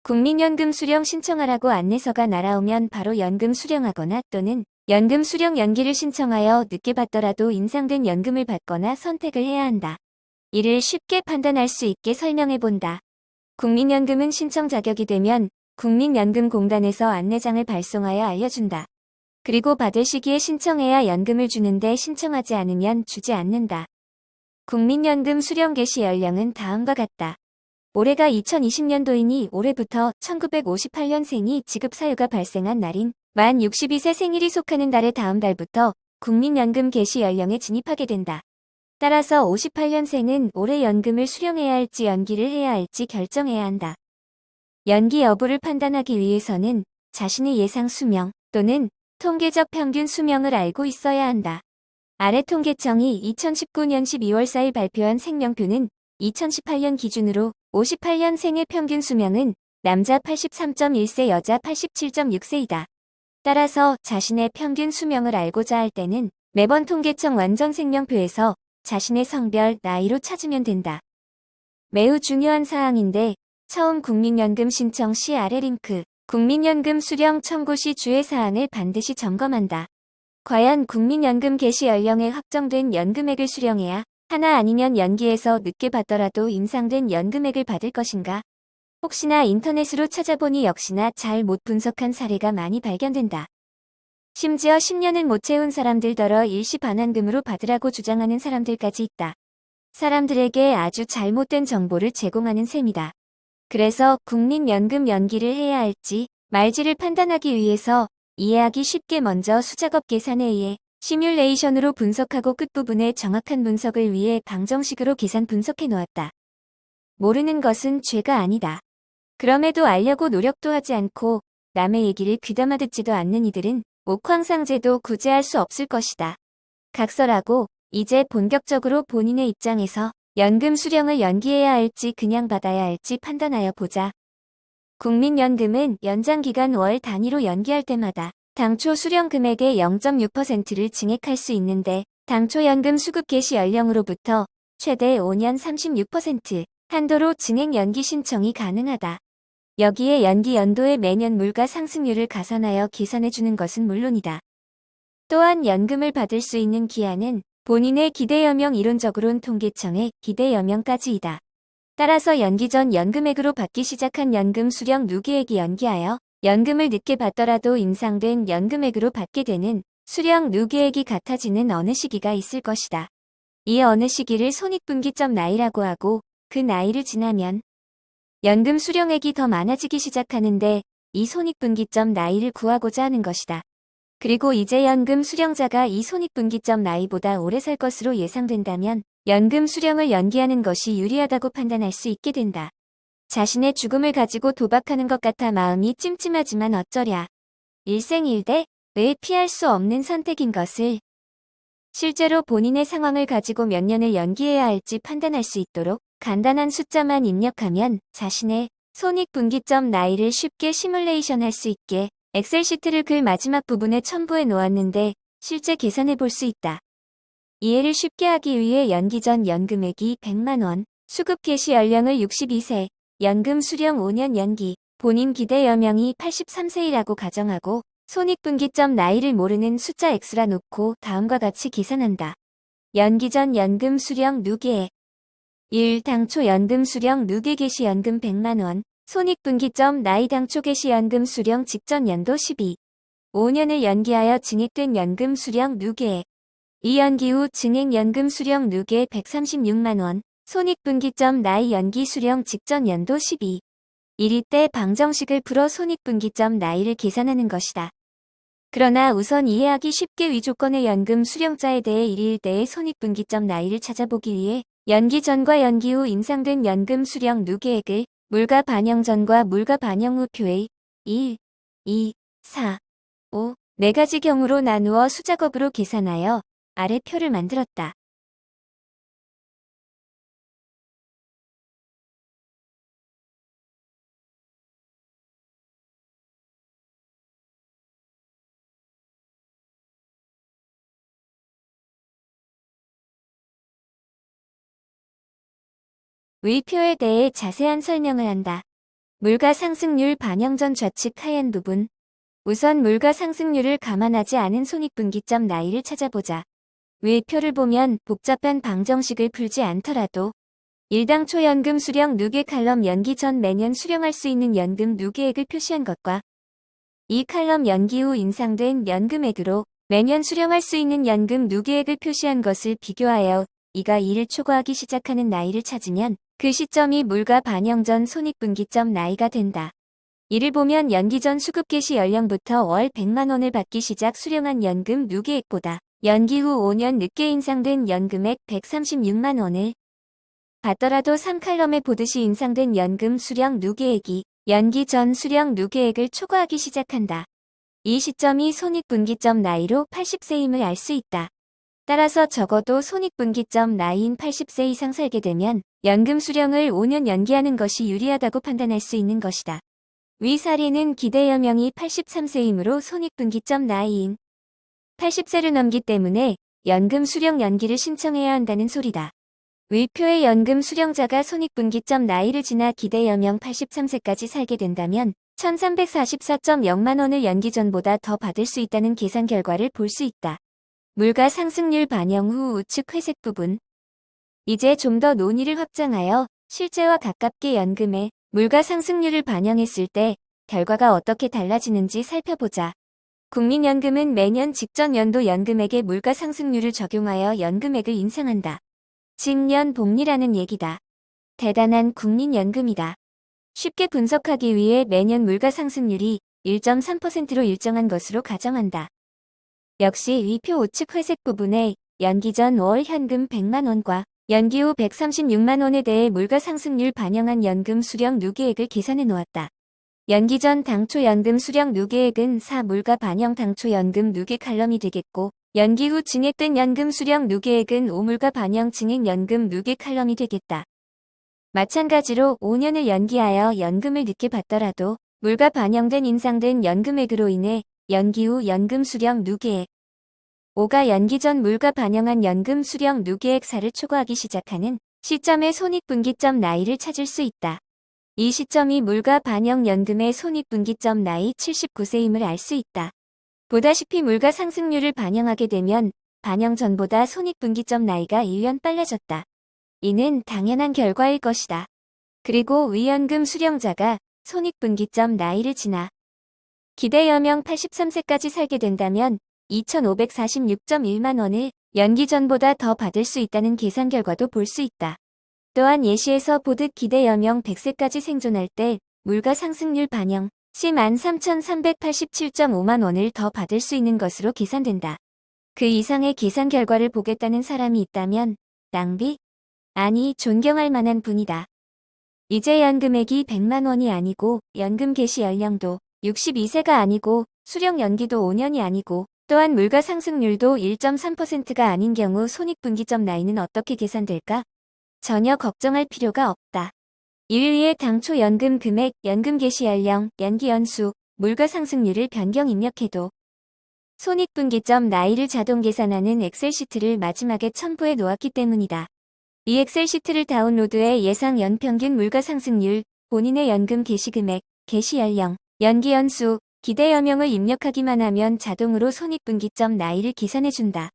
국민연금 수령 신청하라고 안내서가 날아오면 바로 연금 수령하거나 또는 연금 수령 연기를 신청하여 늦게 받더라도 인상된 연금을 받거나 선택을 해야 한다. 이를 쉽게 판단할 수 있게 설명해본다. 국민연금은 신청 자격이 되면 국민연금공단에서 안내장을 발송하여 알려준다. 그리고 받을 시기에 신청해야 연금을 주는데 신청하지 않으면 주지 않는다. 국민연금 수령 개시 연령은 다음과 같다. 올해가 2020년도이니 올해부터 1958년생이 지급 사유가 발생한 날인 만 62세 생일이 속하는 달의 다음 달부터 국민연금 개시 연령에 진입하게 된다. 따라서 58년생은 올해 연금을 수령해야 할지 연기를 해야 할지 결정해야 한다. 연기 여부를 판단하기 위해서는 자신의 예상 수명 또는 통계적 평균 수명을 알고 있어야 한다. 아래 통계청이 2019년 12월 4일 발표한 생명표는 2018년 기준으로 58년생의 평균 수명은 남자 83.1세 여자 87.6세이다. 따라서 자신의 평균 수명을 알고자 할 때는 매번 통계청 완전 생명표에서 자신의 성별, 나이로 찾으면 된다. 매우 중요한 사항인데 처음 국민연금 신청 시 아래 링크 국민연금 수령 청구 시 주의사항을 반드시 점검한다. 과연 국민연금 개시 연령에 확정된 연금액을 수령해야 하나 아니면 연기해서 늦게 받더라도 인상된 연금액을 받을 것인가? 혹시나 인터넷으로 찾아보니 역시나 잘 못 분석한 사례가 많이 발견된다. 심지어 10년을 못 채운 사람들더러 일시 반환금으로 받으라고 주장하는 사람들까지 있다. 사람들에게 아주 잘못된 정보를 제공하는 셈이다. 그래서 국민연금 연기를 해야 할지 말지를 판단하기 위해서 이해하기 쉽게 먼저 수작업 계산에 의해 시뮬레이션으로 분석하고 끝부분에 정확한 분석을 위해 방정식으로 계산 분석해 놓았다. 모르는 것은 죄가 아니다. 그럼에도 알려고 노력도 하지 않고 남의 얘기를 귀담아 듣지도 않는 이들은 옥황상제도 구제할 수 없을 것이다. 각설하고 이제 본격적으로 본인의 입장에서 연금 수령을 연기해야 할지 그냥 받아야 할지 판단하여 보자. 국민연금은 연장기간 월 단위로 연기할 때마다 당초 수령 금액의 0.6%를 증액할 수 있는데 당초 연금 수급 개시 연령으로부터 최대 5년 36% 한도로 증액 연기 신청이 가능하다. 여기에 연기 연도에 매년 물가 상승률을 가산하여 계산해 주는 것은 물론이다. 또한 연금을 받을 수 있는 기한은 본인의 기대여명 이론적으론 통계청의 기대여명까지이다. 따라서 연기 전 연금액으로 받기 시작한 연금 수령 누계액이 연기하여 연금을 늦게 받더라도 인상된 연금액으로 받게 되는 수령 누계액이 같아지는 어느 시기가 있을 것이다. 이 어느 시기를 손익분기점 나이라고 하고 그 나이를 지나면 연금 수령액이 더 많아지기 시작하는데 이 손익분기점 나이를 구하고자 하는 것이다. 그리고 이제 연금 수령자가 이 손익분기점 나이보다 오래 살 것으로 예상된다면 연금 수령을 연기하는 것이 유리하다고 판단할 수 있게 된다. 자신의 죽음을 가지고 도박하는 것 같아 마음이 찜찜하지만 어쩌랴. 일생일대 왜 피할 수 없는 선택인 것을 실제로 본인의 상황을 가지고 몇 년을 연기해야 할지 판단할 수 있도록 간단한 숫자만 입력하면 자신의 손익분기점 나이를 쉽게 시뮬레이션 할 수 있게 엑셀 시트를 글 마지막 부분에 첨부해 놓았는데 실제 계산해 볼 수 있다. 이해를 쉽게 하기 위해 연기 전 연금액이 100만 원, 수급 개시 연령을 62세, 연금 수령 5년 연기, 본인 기대 여명이 83세이라고 가정하고 손익분기점 나이를 모르는 숫자 X라 놓고 다음과 같이 계산한다. 연기 전 연금 수령 누계액 1. 당초 연금 수령 누계 개시 연금 100만 원, 손익분기점 나이 당초 개시 연금 수령 직전 연도 12. 5년을 연기하여 증액된 연금 수령 누계액 2. 연기 후 증액 연금 수령 누계 136만 원, 손익분기점 나이 연기 수령 직전 연도 12. 1위 때 방정식을 풀어 손익분기점 나이를 계산하는 것이다. 그러나 우선 이해하기 쉽게 위 조건의 연금 수령자에 대해 1일 때의 손익분기점 나이를 찾아보기 위해 연기 전과 연기 후 인상된 연금 수령 누계액을 물가 반영 전과 물가 반영 후 표의 1, 2, 4, 5, 4가지 경우로 나누어 수작업으로 계산하여 아래 표를 만들었다. 위 표에 대해 자세한 설명을 한다. 물가 상승률 반영 전 좌측 하얀 부분. 우선 물가 상승률을 감안하지 않은 손익분기점 나이를 찾아보자. 위 표를 보면 복잡한 방정식을 풀지 않더라도 일당 초연금 수령 누계 칼럼 연기 전 매년 수령할 수 있는 연금 누계액을 표시한 것과 이 칼럼 연기 후 인상된 연금액으로 매년 수령할 수 있는 연금 누계액을 표시한 것을 비교하여 이가 이를 초과하기 시작하는 나이를 찾으면 그 시점이 물가 반영 전 손익분기점 나이가 된다. 이를 보면 연기 전 수급 개시 연령부터 월 100만 원을 받기 시작 수령한 연금 누계액보다 연기 후 5년 늦게 인상된 연금액 136만 원을 받더라도 3칼럼에 보듯이 인상된 연금 수령 누계액이 연기 전 수령 누계액을 초과하기 시작한다. 이 시점이 손익분기점 나이로 80세임을 알 수 있다. 따라서 적어도 손익분기점 나이인 80세 이상 살게 되면 연금 수령을 5년 연기하는 것이 유리하다고 판단할 수 있는 것이다. 위 사례는 기대여명이 83세이므로 손익분기점 나이인 80세를 넘기 때문에 연금 수령 연기를 신청해야 한다는 소리다. 위표의 연금 수령자가 손익분기점 나이를 지나 기대여명 83세까지 살게 된다면 1344.0만 원을 연기 전보다 더 받을 수 있다는 계산 결과를 볼 수 있다. 물가 상승률 반영 후 우측 회색 부분. 이제 좀 더 논의를 확장하여 실제와 가깝게 연금의 물가 상승률을 반영했을 때 결과가 어떻게 달라지는지 살펴보자. 국민연금은 매년 직전 연도 연금액의 물가 상승률을 적용하여 연금액을 인상한다. 직년 복리라는 얘기다. 대단한 국민연금이다. 쉽게 분석하기 위해 매년 물가 상승률이 1.3%로 일정한 것으로 가정한다. 역시 위표 우측 회색 부분에 연기 전 월 현금 100만 원과 연기 후 136만 원에 대해 물가 상승률 반영한 연금 수령 누계액을 계산해 놓았다. 연기 전 당초 연금 수령 누계액은 4 물가 반영 당초 연금 누계 칼럼이 되겠고 연기 후 증액된 연금 수령 누계액은 5 물가 반영 증액 연금 누계 칼럼이 되겠다. 마찬가지로 5년을 연기하여 연금을 늦게 받더라도 물가 반영된 인상된 연금액으로 인해 연기 후 연금 수령 누계액 5가 연기 전 물가 반영한 연금 수령 누계액 4를 초과하기 시작하는 시점의 손익분기점 나이를 찾을 수 있다. 이 시점이 물가 반영 연금의 손익분기점 나이 79세임을 알 수 있다. 보다시피 물가 상승률을 반영하게 되면 반영 전보다 손익분기점 나이가 1년 빨라졌다. 이는 당연한 결과일 것이다. 그리고 위연금 수령자가 손익분기점 나이를 지나 기대여명 83세까지 살게 된다면 2,546.1만 원을 연기 전보다 더 받을 수 있다는 계산 결과도 볼 수 있다. 또한 예시에서 보듯 기대여명 100세까지 생존할 때 물가 상승률 반영 시 13,387.5만 원을 더 받을 수 있는 것으로 계산된다. 그 이상의 계산 결과를 보겠다는 사람이 있다면 낭비? 아니 존경할 만한 분이다. 이제 연금액이 100만 원이 아니고 연금 개시 연령도 62세가 아니고 수령 연기도 5년이 아니고 또한 물가 상승률도 1.3%가 아닌 경우 손익분기점 나이는 어떻게 계산될까? 전혀 걱정할 필요가 없다. 이를 위해 당초 연금 금액, 연금 개시 연령, 연기 연수, 물가 상승률을 변경 입력해도 손익분기점 나이를 자동 계산하는 엑셀 시트를 마지막에 첨부해 놓았기 때문이다. 이 엑셀 시트를 다운로드해 예상 연평균 물가 상승률, 본인의 연금 개시 금액, 개시 연령, 연기 연수, 기대여명을 입력하기만 하면 자동으로 손익분기점 나이를 계산해준다.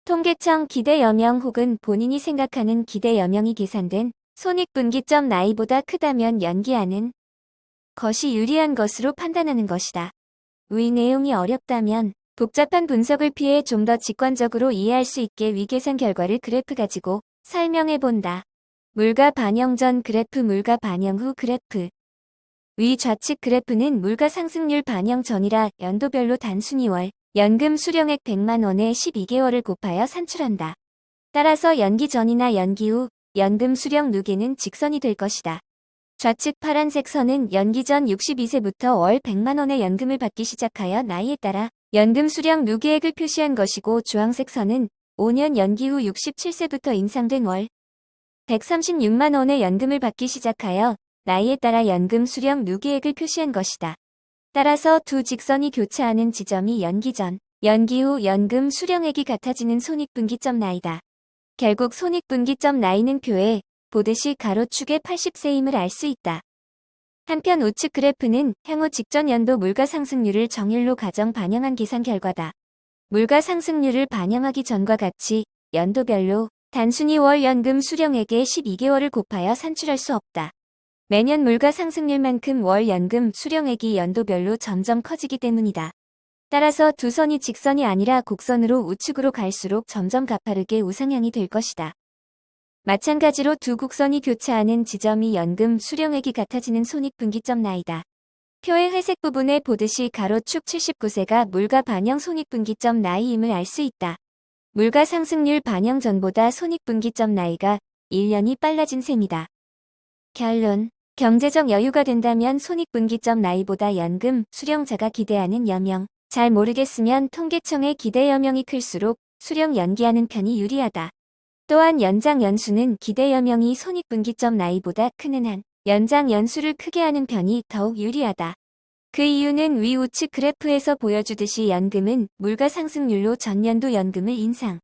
통계청 기대여명 혹은 본인이 생각하는 기대여명이 계산된 손익분기점 나이보다 크다면 연기하는 것이 유리한 것으로 판단하는 것이다. 위 내용이 어렵다면 복잡한 분석을 피해 좀 더 직관적으로 이해할 수 있게 위 계산 결과를 그래프 가지고 설명해본다. 물가 반영 전 그래프, 물가 반영 후 그래프. 위 좌측 그래프는 물가 상승률 반영 전이라 연도별로 단순히 월 연금 수령액 100만 원에 12개월을 곱하여 산출한다. 따라서 연기 전이나 연기 후 연금 수령 누계는 직선이 될 것이다. 좌측 파란색 선은 연기 전 62세부터 월 100만 원의 연금을 받기 시작하여 나이에 따라 연금 수령 누계액을 표시한 것이고 주황색 선은 5년 연기 후 67세부터 인상된 월 136만 원의 연금을 받기 시작하여 나이에 따라 연금 수령 누계액을 표시한 것이다. 따라서 두 직선이 교차하는 지점이 연기 전, 연기 후 연금 수령액이 같아지는 손익분기점 나이다. 결국 손익분기점 나이는 표에 보듯이 가로축에 80세임을 알 수 있다. 한편 우측 그래프는 향후 직전 연도 물가 상승률을 정일로 가정 반영한 계산 결과다. 물가 상승률을 반영하기 전과 같이 연도별로 단순히 월 연금 수령액의 12개월을 곱하여 산출할 수 없다. 매년 물가 상승률만큼 월 연금 수령액이 연도별로 점점 커지기 때문이다. 따라서 두 선이 직선이 아니라 곡선으로 우측으로 갈수록 점점 가파르게 우상향이 될 것이다. 마찬가지로 두 곡선이 교차하는 지점이 연금 수령액이 같아지는 손익분기점 나이다. 표의 회색 부분에 보듯이 가로축 79세가 물가 반영 손익분기점 나이임을 알 수 있다. 물가 상승률 반영 전보다 손익분기점 나이가 1년이 빨라진 셈이다. 결론. 경제적 여유가 된다면 손익분기점 나이보다 연금 수령자가 기대하는 여명, 잘 모르겠으면 통계청의 기대 여명이 클수록 수령 연기하는 편이 유리하다. 또한 연장 연수는 기대 여명이 손익분기점 나이보다 크는 한 연장 연수를 크게 하는 편이 더욱 유리하다. 그 이유는 위 우측 그래프에서 보여주듯이 연금은 물가 상승률로 전년도 연금을 인상,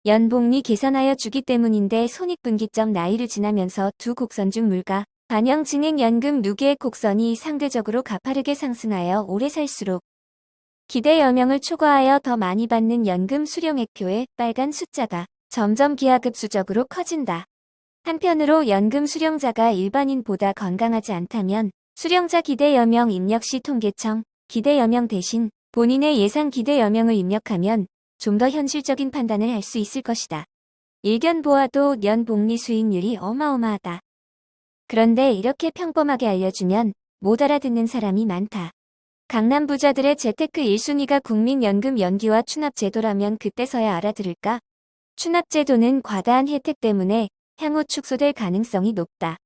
연복리 계산하여 주기 때문인데 손익분기점 나이를 지나면서 두 곡선 중 물가 반영 증액 연금 누계의 곡선이 상대적으로 가파르게 상승하여 오래 살수록 기대 여명을 초과하여 더 많이 받는 연금 수령액표의 빨간 숫자가 점점 기하급수적으로 커진다. 한편으로 연금 수령자가 일반인보다 건강하지 않다면 수령자 기대 여명 입력 시 통계청 기대 여명 대신 본인의 예상 기대 여명을 입력하면 좀 더 현실적인 판단을 할 수 있을 것이다. 일견 보아도 연복리 수익률이 어마어마하다. 그런데 이렇게 평범하게 알려주면 못 알아듣는 사람이 많다. 강남 부자들의 재테크 1순위가 국민연금 연기와 추납제도라면 그때서야 알아들을까? 추납제도는 과다한 혜택 때문에 향후 축소될 가능성이 높다.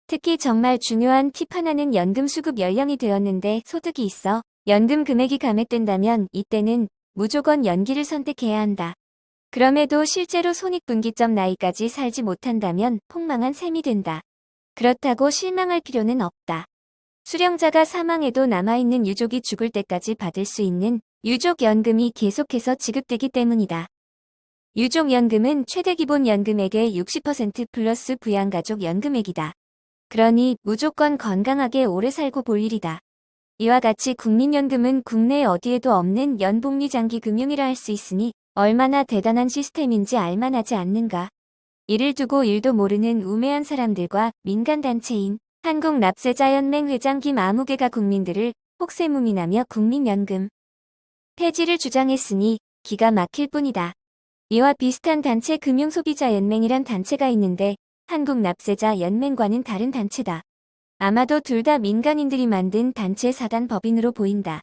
특히 정말 중요한 팁 하나는 연금 수급 연령이 되었는데 소득이 있어 연금 금액이 감액된다면 이때는 무조건 연기를 선택해야 한다. 그럼에도 실제로 손익분기점 나이까지 살지 못한다면 폭망한 셈이 된다. 그렇다고 실망할 필요는 없다. 수령자가 사망해도 남아있는 유족이 죽을 때까지 받을 수 있는 유족연금이 계속해서 지급되기 때문이다. 유족연금은 최대 기본연금액의 60% 플러스 부양가족 연금액이다. 그러니 무조건 건강하게 오래 살고 볼 일이다. 이와 같이 국민연금은 국내 어디에도 없는 연복리 장기 금융이라 할 수 있으니 얼마나 대단한 시스템인지 알만하지 않는가. 이를 두고 일도 모르는 우매한 사람들과 민간단체인 한국납세자연맹 회장 김아무개가 국민들을 혹세무민하며 국민연금 폐지를 주장했으니 기가 막힐 뿐이다. 이와 비슷한 단체 금융소비자연맹이란 단체가 있는데 한국납세자연맹과는 다른 단체다. 아마도 둘 다 민간인들이 만든 단체 사단 법인으로 보인다.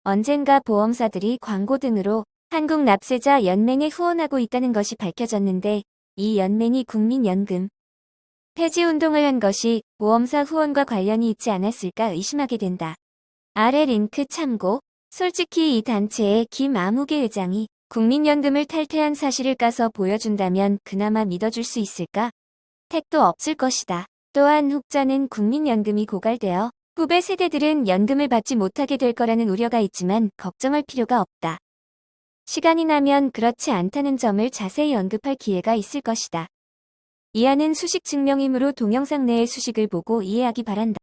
언젠가 보험사들이 광고 등으로 한국납세자연맹에 후원하고 있다는 것이 밝혀졌는데 이 연맹이 국민연금 폐지 운동을 한 것이 보험사 후원과 관련이 있지 않았을까 의심하게 된다. 아래 링크 참고. 솔직히 이 단체의 김아무개 회장이 국민연금을 탈퇴한 사실을 까서 보여준다면 그나마 믿어줄 수 있을까? 택도 없을 것이다. 또한 혹자는 국민연금이 고갈되어 후배 세대들은 연금을 받지 못하게 될 거라는 우려가 있지만 걱정할 필요가 없다. 시간이 나면 그렇지 않다는 점을 자세히 언급할 기회가 있을 것이다. 이하는 수식 증명이므로 동영상 내의 수식을 보고 이해하기 바란다.